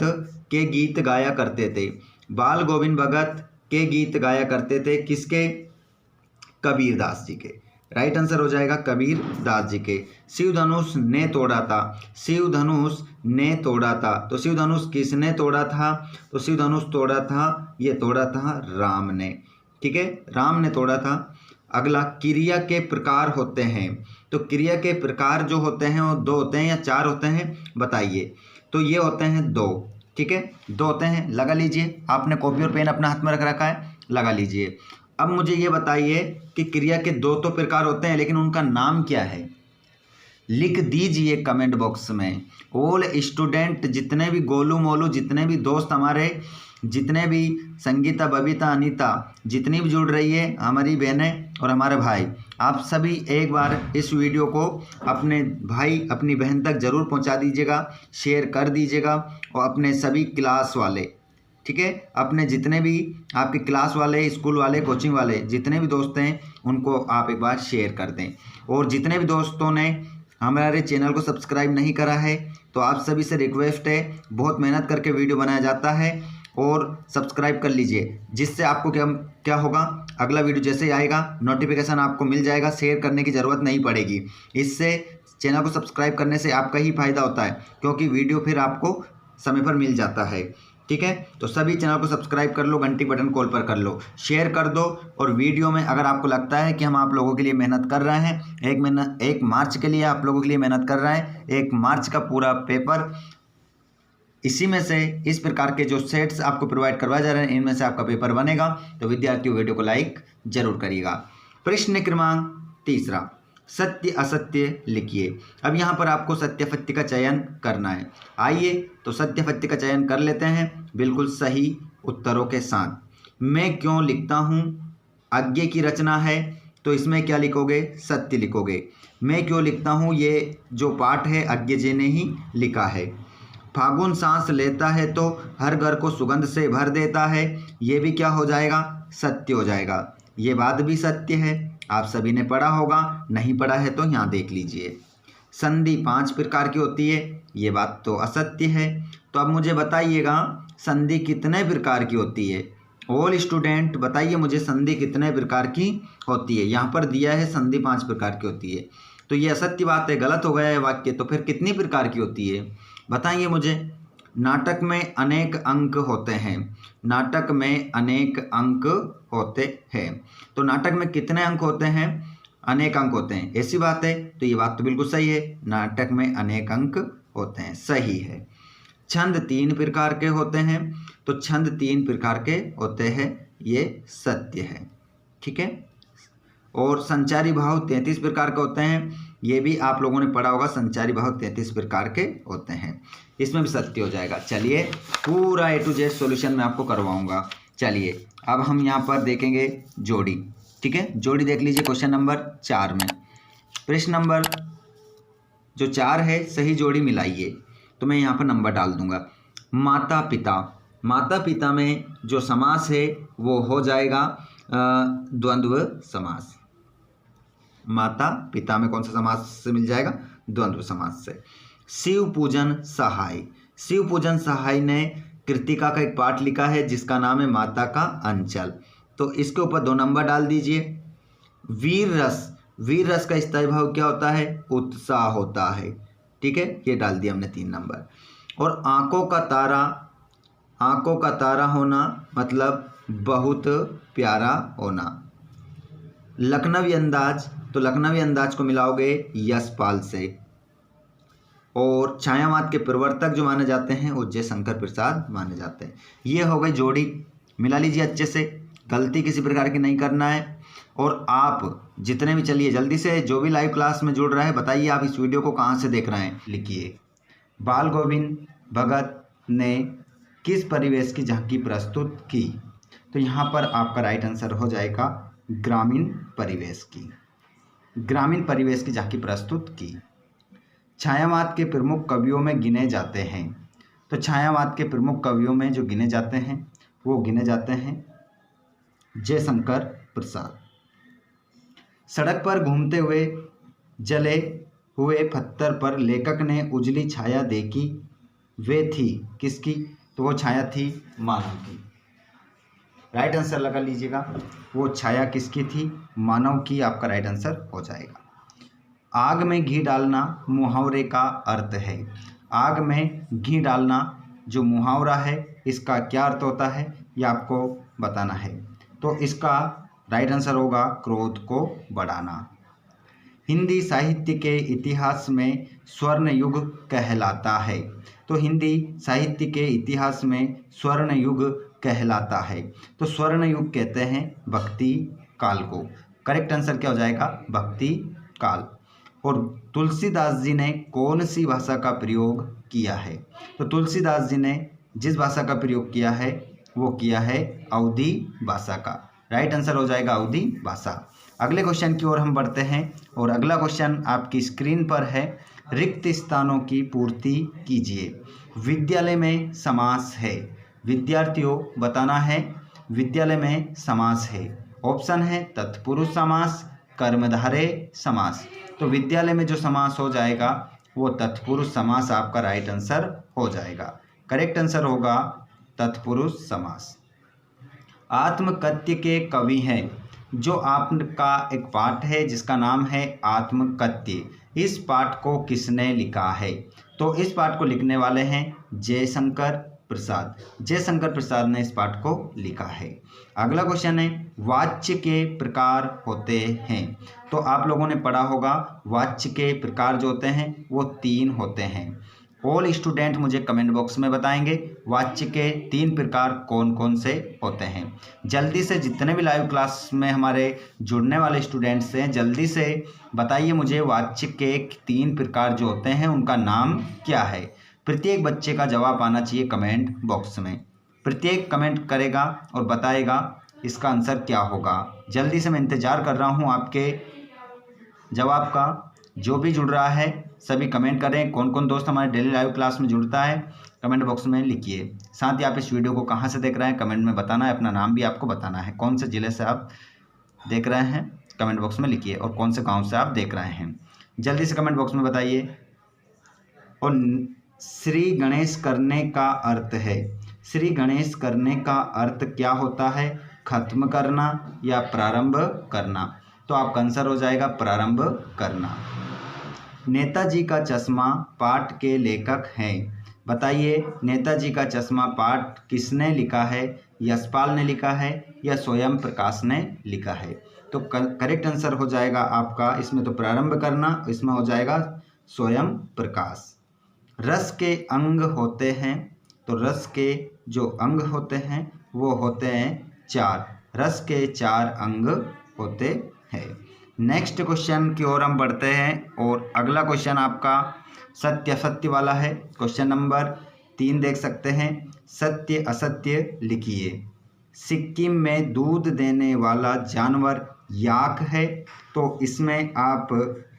के गीत गाया करते थे। बाल गोविंद भगत के गीत गाया करते थे किसके? कबीरदास जी के। राइट आंसर हो जाएगा कबीर दास जी के। शिव धनुष ने तोड़ा था। शिव धनुष ने तोड़ा था। तो शिव धनुष किसने तोड़ा था? तो शिव धनुष तोड़ा था, ये तोड़ा था राम ने। ठीक है, राम ने तोड़ा था। अगला, क्रिया के प्रकार होते हैं। तो क्रिया के प्रकार जो होते हैं वो 2 होते हैं या 4 होते हैं, बताइए। तो ये होते हैं 2। ठीक है, 2 होते हैं, लगा लीजिए। आपने कॉपी और पेन अपने हाथ में रख रखा है, लगा लीजिए। अब मुझे ये बताइए कि क्रिया के 2 तो प्रकार होते हैं लेकिन उनका नाम क्या है? लिख दीजिए कमेंट बॉक्स में। ऑल स्टूडेंट, जितने भी गोलू मोलू, जितने भी दोस्त हमारे जितने भी संगीता, बबीता, अनीता जितनी भी जुड़ रही है हमारी बहनें और हमारे भाई, आप सभी एक बार इस वीडियो को अपने भाई अपनी बहन तक ज़रूर पहुंचा दीजिएगा, शेयर कर दीजिएगा और अपने सभी क्लास वाले, ठीक है, अपने जितने भी आपके क्लास वाले, स्कूल वाले, कोचिंग वाले जितने भी दोस्त हैं उनको आप एक बार शेयर कर दें। और जितने भी दोस्तों ने हमारे चैनल को सब्सक्राइब नहीं करा है तो आप सभी से रिक्वेस्ट है, बहुत मेहनत करके वीडियो बनाया जाता है और सब्सक्राइब कर लीजिए, जिससे आपको क्या होगा, अगला वीडियो जैसे ही आएगा नोटिफिकेशन आपको मिल जाएगा, शेयर करने की ज़रूरत नहीं पड़ेगी। इससे चैनल को सब्सक्राइब करने से आपका ही फायदा होता है, क्योंकि वीडियो फिर आपको समय पर मिल जाता है, ठीक है। तो सभी चैनल को सब्सक्राइब कर लो, घंटी बटन कॉल पर कर लो, शेयर कर दो। और वीडियो में अगर आपको लगता है कि हम आप लोगों के लिए मेहनत कर रहे हैं, 1 मार्च के लिए आप लोगों के लिए मेहनत कर रहे हैं, 1 मार्च का पूरा पेपर, इसी में से इस प्रकार के जो सेट्स आपको प्रोवाइड करवाए जा रहे हैं इनमें से आपका पेपर बनेगा, तो विद्यार्थियों वीडियो को लाइक जरूर करिएगा। प्रश्न क्रमांक 3, सत्य असत्य लिखिए। अब यहाँ पर आपको सत्य फत्य का चयन करना है। आइए तो सत्य फत्य का चयन कर लेते हैं बिल्कुल सही उत्तरों के साथ। मैं क्यों लिखता हूँ, आज्ञे की रचना है तो इसमें क्या लिखोगे, सत्य लिखोगे। मैं क्यों लिखता हूँ, ये जो पाठ है आज्ञे जी ने ही लिखा है। फागुन सांस लेता है तो हर घर को सुगंध से भर देता है, ये भी क्या हो जाएगा, सत्य हो जाएगा। ये बात भी सत्य है, आप सभी ने पढ़ा होगा, नहीं पढ़ा है तो यहाँ देख लीजिए। संधि 5 प्रकार की होती है, ये बात तो असत्य है। तो अब मुझे बताइएगा संधि कितने प्रकार की होती है। ऑल स्टूडेंट बताइए मुझे संधि कितने प्रकार की होती है। यहाँ पर दिया है संधि 5 प्रकार की होती है, तो ये असत्य बात है, गलत हो गया है वाक्य। तो फिर कितनी प्रकार की होती है बताइए मुझे। नाटक में अनेक अंक होते हैं, नाटक में अनेक अंक होते हैं। तो नाटक में कितने अंक होते हैं, अनेक अंक होते हैं, ऐसी बात है। तो ये बात तो बिल्कुल सही है, नाटक में अनेक अंक होते हैं, सही है। छंद 3 प्रकार के होते हैं, तो छंद 3 प्रकार के होते हैं, ये सत्य है, ठीक है। और संचारी भाव 33 प्रकार के होते हैं, ये भी आप लोगों ने पढ़ा होगा, संचारी भाव 33 प्रकार के होते हैं, इसमें भी सत्य हो जाएगा। चलिए पूरा A to Z सॉल्यूशन मैं आपको करवाऊंगा। चलिए अब हम यहाँ पर देखेंगे जोड़ी, ठीक है। जोड़ी देख लीजिए क्वेश्चन नंबर 4 में, प्रश्न नंबर जो 4 है, सही जोड़ी मिलाइए। तो मैं यहाँ पर नंबर डाल दूंगा। माता पिता, माता पिता में जो समास है वो हो जाएगा द्वंद्व समास। माता पिता में कौन सा समास से मिल जाएगा, द्वंद्व समास से। शिव पूजन सहाय, शिव पूजन सहाय ने कृतिका का एक पाठ लिखा है जिसका नाम है माता का अंचल, तो इसके ऊपर 2 नंबर डाल दीजिए। वीर रस, वीर रस का स्थायी भाव क्या होता है, उत्साह होता है, ठीक है, ये डाल दिया हमने 3 नंबर। और आंखों का तारा, आंखों का तारा होना मतलब बहुत प्यारा होना। लखनवी अंदाज, तो लखनवी अंदाज को मिलाओगे यशपाल से। और छायावाद के प्रवर्तक जो माने जाते हैं वो जयशंकर प्रसाद माने जाते हैं। ये हो गई जोड़ी, मिला लीजिए अच्छे से, गलती किसी प्रकार की नहीं करना है। और आप जितने भी, चलिए जल्दी से जो भी लाइव क्लास में जुड़ रहा है बताइए आप इस वीडियो को कहाँ से देख रहे हैं, लिखिए। बाल गोविंद भगत ने किस परिवेश की झांकी प्रस्तुत की, तो यहाँ पर आपका राइट आंसर हो जाएगा ग्रामीण परिवेश की, ग्रामीण परिवेश की झांकी प्रस्तुत की। छायावाद के प्रमुख कवियों में गिने जाते हैं, तो छायावाद के प्रमुख कवियों में जो गिने जाते हैं वो गिने जाते हैं जयशंकर प्रसाद। सड़क पर घूमते हुए जले हुए पत्थर पर लेखक ने उजली छाया देखी, वे थी किसकी, तो वो छाया थी मानव की। राइट आंसर लगा लीजिएगा, वो छाया किसकी थी, मानव की, आपका राइट आंसर हो जाएगा। आग में घी डालना मुहावरे का अर्थ है, आग में घी डालना जो मुहावरा है इसका क्या अर्थ होता है ये आपको बताना है। तो इसका राइट आंसर होगा क्रोध को बढ़ाना। हिंदी साहित्य के इतिहास में स्वर्ण युग कहलाता है, तो हिंदी साहित्य के इतिहास में स्वर्ण युग कहलाता है, तो स्वर्ण युग कहते हैं भक्ति काल को। करेक्ट आंसर क्या हो जाएगा, भक्ति काल। और तुलसीदास जी ने कौन सी भाषा का प्रयोग किया है, तो तुलसीदास जी ने जिस भाषा का प्रयोग किया है वो किया है अवधी भाषा का। राइट आंसर हो जाएगा अवधी भाषा। अगले क्वेश्चन की ओर हम बढ़ते हैं और अगला क्वेश्चन आपकी स्क्रीन पर है। रिक्त स्थानों की पूर्ति कीजिए। विद्यालय में समास है। विद्यार्थियों बताना है विद्यालय में समास है। ऑप्शन है तत्पुरुष समास, कर्मधारय समास। तो विद्यालय में जो समास हो जाएगा वो तत्पुरुष समास आपका राइट आंसर हो जाएगा। करेक्ट आंसर होगा तत्पुरुष समास। आत्मकथ्य के कवि हैं। जो आपका एक पाठ है जिसका नाम है आत्मकथ्य, इस पाठ को किसने लिखा है? तो इस पाठ को लिखने वाले हैं जयशंकर प्रसाद। जयशंकर प्रसाद ने इस पाठ को लिखा है। अगला क्वेश्चन है वाच्य के प्रकार होते हैं। तो आप लोगों ने पढ़ा होगा वाच्य के प्रकार जो होते हैं वो 3 होते हैं। ऑल स्टूडेंट मुझे कमेंट बॉक्स में बताएंगे वाच्य के 3 प्रकार कौन कौन से होते हैं। जल्दी से जितने भी लाइव क्लास में हमारे जुड़ने वाले स्टूडेंट्स हैं जल्दी से बताइए मुझे वाच्य के 3 प्रकार जो होते हैं उनका नाम क्या है। प्रत्येक बच्चे का जवाब आना चाहिए कमेंट बॉक्स में। प्रत्येक कमेंट करेगा और बताएगा इसका आंसर क्या होगा। जल्दी से मैं इंतज़ार कर रहा हूँ आपके जवाब का। जो भी जुड़ रहा है सभी कमेंट करें। कौन कौन दोस्त हमारे डेली लाइव क्लास में जुड़ता है कमेंट बॉक्स में लिखिए। साथ ही आप इस वीडियो को कहाँ से देख रहे हैं कमेंट में बताना है। अपना नाम भी आपको बताना है, कौन से ज़िले से आप देख रहे हैं कमेंट बॉक्स में लिखिए और कौन से गाँव से आप देख रहे हैं जल्दी से कमेंट बॉक्स में बताइए। और श्री गणेश करने का अर्थ है। श्री गणेश करने का अर्थ क्या होता है? खत्म करना या प्रारंभ करना। तो आपका आंसर हो जाएगा प्रारंभ करना। नेताजी का चश्मा पाठ के लेखक हैं। बताइए नेताजी का चश्मा पाठ किसने लिखा है? यशपाल ने लिखा है या स्वयं प्रकाश ने लिखा है? तो करेक्ट आंसर हो जाएगा आपका इसमें तो प्रारंभ करना, इसमें हो जाएगा स्वयं प्रकाश। रस के अंग होते हैं। तो रस के जो अंग होते हैं वो होते हैं 4। रस के 4 अंग होते हैं। नेक्स्ट क्वेश्चन की ओर हम बढ़ते हैं और अगला क्वेश्चन आपका सत्य असत्य वाला है। क्वेश्चन नंबर 3 देख सकते हैं। सत्य असत्य लिखिए। सिक्किम में दूध देने वाला जानवर याक है। तो इसमें आप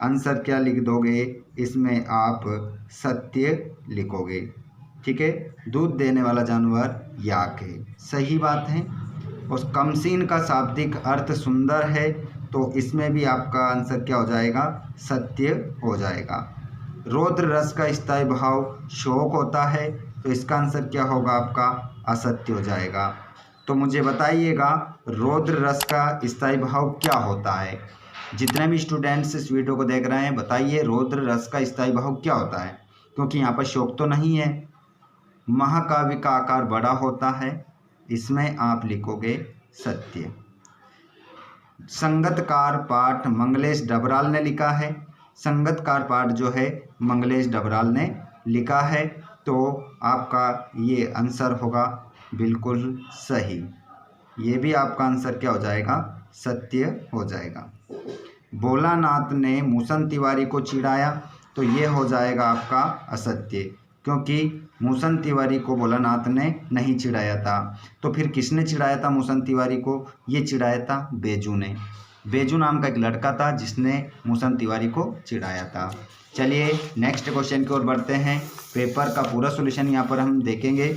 आंसर क्या लिख दोगे? इसमें आप सत्य लिखोगे। ठीक है, दूध देने वाला जानवर याक है, सही बात है। और कमसीन का शाब्दिक अर्थ सुंदर है। तो इसमें भी आपका आंसर क्या हो जाएगा? सत्य हो जाएगा। रौद्र रस का स्थायी भाव शोक होता है। तो इसका आंसर क्या होगा आपका? असत्य हो जाएगा। तो मुझे बताइएगा रौद्र रस का स्थायी भाव क्या होता है। जितने भी स्टूडेंट्स इस वीडियो को देख रहे हैं बताइए रौद्र रस का स्थायी भाव क्या होता है, क्योंकि यहाँ पर शोक तो नहीं है। महाकाव्य का आकार बड़ा होता है, इसमें आप लिखोगे सत्य। संगतकार पाठ मंगलेश डबराल ने लिखा है। संगतकार पाठ जो है मंगलेश डबराल ने लिखा है। तो आपका ये आंसर होगा बिल्कुल सही। ये भी आपका आंसर क्या हो जाएगा? सत्य हो जाएगा। भोलानाथ ने मूसन तिवारी को चिढ़ाया। तो ये हो जाएगा आपका असत्य, क्योंकि मूसन तिवारी को भोलानाथ ने नहीं चिढ़ाया था। तो फिर किसने चिढ़ाया था मूसन तिवारी को? ये चिढ़ाया था बेजू ने। बेजू नाम का एक लड़का था जिसने मूसन तिवारी को चिढ़ाया था। चलिए नेक्स्ट क्वेश्चन की ओर बढ़ते हैं। पेपर का पूरा सॉल्यूशन यहाँ पर हम देखेंगे।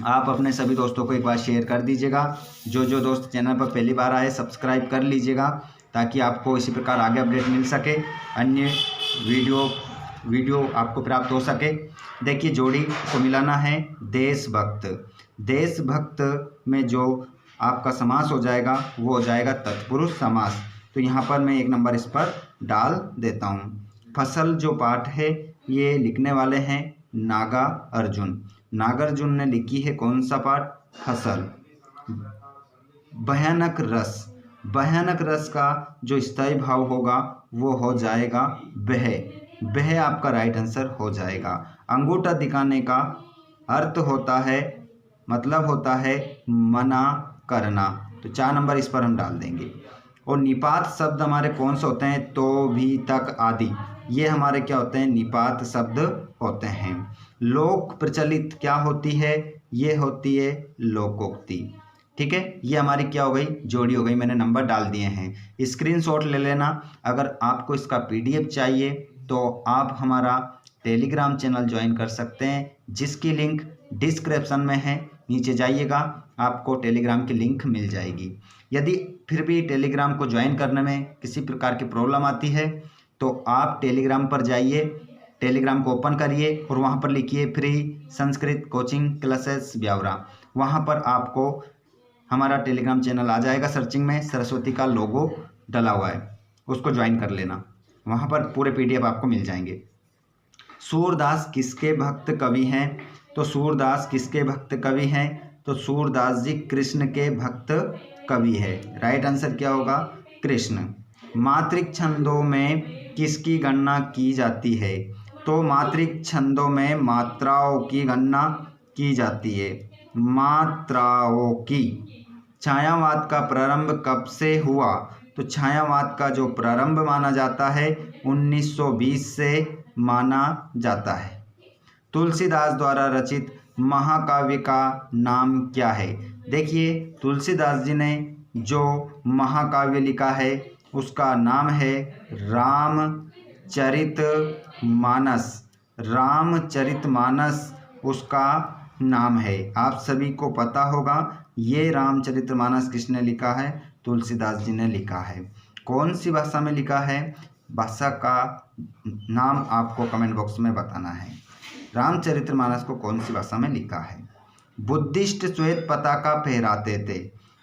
आप अपने सभी दोस्तों को एक बार शेयर कर दीजिएगा। जो दोस्त चैनल पर पहली बार आए सब्सक्राइब कर लीजिएगा ताकि आपको इसी प्रकार आगे अपडेट मिल सके, अन्य वीडियो आपको प्राप्त हो सके। देखिए जोड़ी को मिलाना है देशभक्त। देशभक्त में जो आपका समास हो जाएगा वो हो जाएगा तत्पुरुष समास। तो यहाँ पर मैं 1 नंबर इस पर डाल देता हूँ। फसल जो पाठ है ये लिखने वाले हैं नागा अर्जुन। नागार्जुन ने लिखी है कौन सा पाठ? फसल। भयानक रस। भयानक रस का जो स्थायी भाव होगा वो हो जाएगा वह। वह आपका राइट आंसर हो जाएगा। अंगूठा दिखाने का अर्थ होता है, मतलब होता है मना करना। तो 4 नंबर इस पर हम डाल देंगे। और निपात शब्द हमारे कौन से होते हैं? तो, भी, तक आदि, ये हमारे क्या होते हैं? निपात शब्द होते हैं। लोक प्रचलित क्या होती है? ये होती है लोकोक्ति। ठीक है, ये हमारी क्या हो गई, जोड़ी हो गई। मैंने नंबर डाल दिए हैं, स्क्रीनशॉट ले लेना। अगर आपको इसका पीडीएफ चाहिए तो आप हमारा टेलीग्राम चैनल ज्वाइन कर सकते हैं, जिसकी लिंक डिस्क्रिप्शन में है। नीचे जाइएगा, आपको टेलीग्राम की लिंक मिल जाएगी। यदि फिर भी टेलीग्राम को ज्वाइन करने में किसी प्रकार की प्रॉब्लम आती है तो आप टेलीग्राम पर जाइए, टेलीग्राम को ओपन करिए और वहाँ पर लिखिए free Sanskrit coaching classes Biaora. वहाँ पर आपको हमारा टेलीग्राम चैनल आ जाएगा, सर्चिंग में सरस्वती का लोगो डला हुआ है, उसको ज्वाइन कर लेना। वहाँ पर पूरे पीडीएफ आपको मिल जाएंगे। सूरदास किसके भक्त कवि हैं? तो सूरदास किसके भक्त कवि हैं? तो सूरदास जी कृष्ण के भक्त कवि है। राइट आंसर क्या होगा? कृष्ण। मात्रिक छंदों में किसकी गणना की जाती है? तो मात्रिक छंदों में मात्राओं की गणना की जाती है, मात्राओं की। छायावाद का प्रारंभ कब से हुआ? तो छायावाद का जो प्रारंभ माना जाता है 1920 से माना जाता है। तुलसीदास द्वारा रचित महाकाव्य का नाम क्या है? देखिए, तुलसीदास जी ने जो महाकाव्य लिखा है उसका नाम है रामचरितमानस। रामचरितमानस उसका नाम है। आप सभी को पता होगा ये रामचरितमानस किसने लिखा है? तुलसीदास जी ने लिखा है। कौन सी भाषा में लिखा है? भाषा का नाम आपको कमेंट बॉक्स में बताना है। रामचरितमानस को कौन सी भाषा में लिखा है? बुद्धिस्ट श्वेत पताका फहराते थे।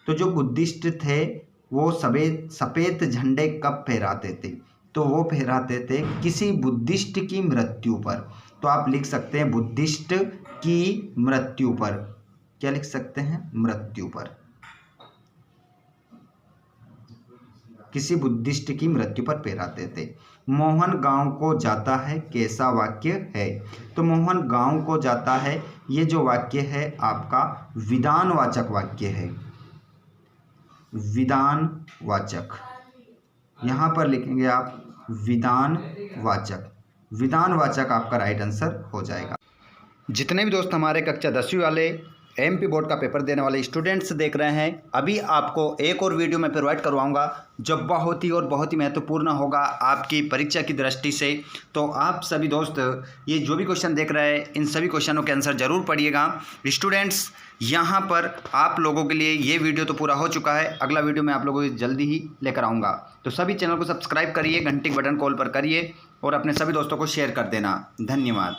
तो जो बुद्धिस्ट थे वो सफ़ेद झंडे कब फहराते थे? तो वो फहराते थे किसी बुद्धिस्ट की मृत्यु पर। तो आप लिख सकते हैं बुद्धिस्ट की मृत्यु पर। क्या लिख सकते हैं? मृत्यु पर। किसी बुद्धिस्ट की मृत्यु पर फहराते थे। मोहन गांव को जाता है कैसा वाक्य है? तो मोहन गांव को जाता है, ये जो वाक्य है आपका विधानवाचक वाक्य है। विधानवाचक, यहाँ पर लिखेंगे आप विधानवाचक। विधानवाचक आपका राइट आंसर हो जाएगा। जितने भी दोस्त हमारे कक्षा 10वीं वाले एमपी बोर्ड का पेपर देने वाले स्टूडेंट्स देख रहे हैं, अभी आपको एक और वीडियो मैं प्रोवाइड करवाऊंगा जो बहुत ही महत्वपूर्ण होगा आपकी परीक्षा की दृष्टि से। तो आप सभी दोस्त ये जो भी क्वेश्चन देख रहे हैं इन सभी क्वेश्चनों के आंसर जरूर पढ़िएगा। स्टूडेंट्स, यहाँ पर आप लोगों के लिए ये वीडियो तो पूरा हो चुका है, अगला वीडियो मैं आप लोगों को जल्दी ही लेकर आऊँगा। तो सभी चैनल को सब्सक्राइब करिए, घंटी के बटन कॉल पर करिए और अपने सभी दोस्तों को शेयर कर देना। धन्यवाद।